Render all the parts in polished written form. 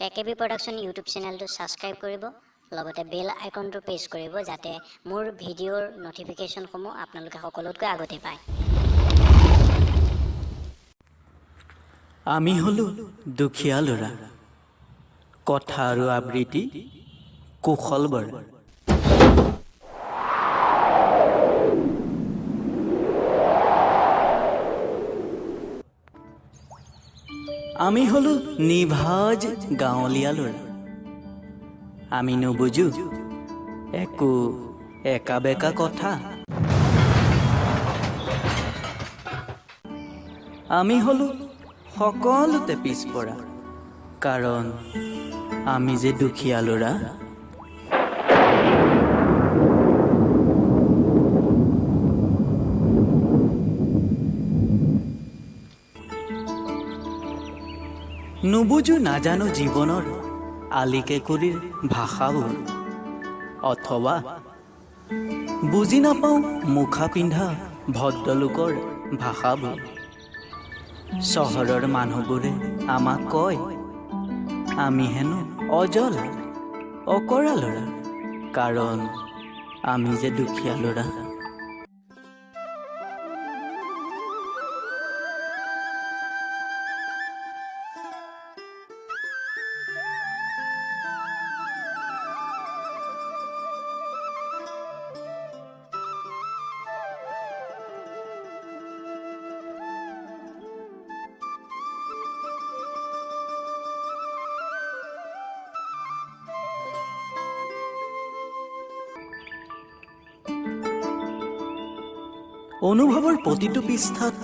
টেকেবি production YouTube চেনেলটো subscribe কৰিব লগতে বেল আইকনটো প্ৰেছ কৰিব যাতে মোৰ ভিডিঅ'ৰ নটিফিকেশ্যনসমূহ আপোনালোকে সকলোতকৈ আগতে পায়। আমি হলো দুখীয়া ল'ৰা, কথা আৰু আবৃত্তি কুশল বৰা। আমি হলো নিভাজ গাঁৱলীয়া ল'ৰা, আমি নুবুজো একো একা বেকা কথা। আমি হলো সকলোতে পিছপৰা, কাৰণ আমি যে দুখীয়া ল'ৰা। নুবুজো নাজানো জীৱনৰ আলিকেকুৰিৰ ভাষাবোৰ, অথবা বুজি নাপাওঁ মুখা পিন্ধা ভদ্ৰলোকৰ ভাষাবোৰ। চহৰৰ মানুহবোৰে আমাক কয় আমি হেনো অজলা অকৰা ল'ৰা, কাৰণ আমি যে দুখীয়া ল'ৰা। অনুভৱৰ প্ৰতিটো পৃষ্ঠাত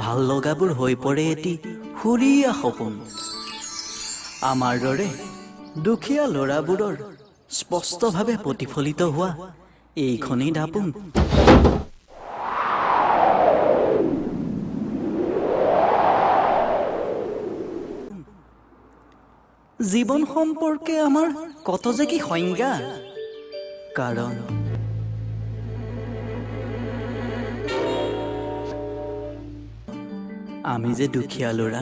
ভাল লগাবোৰ হৈ পৰে এটি সুৰীয়া সপোন। আমাৰ দৰে দুখীয়া ল'ৰাবোৰৰ স্পষ্টভাৱে প্ৰতিফলিত হোৱা এইখনেই দাপোন। জীৱন সম্পৰ্কে আমাৰ কত যে কি সংজ্ঞা, কাৰণ আমি যে দুখীয়া ল'ৰা।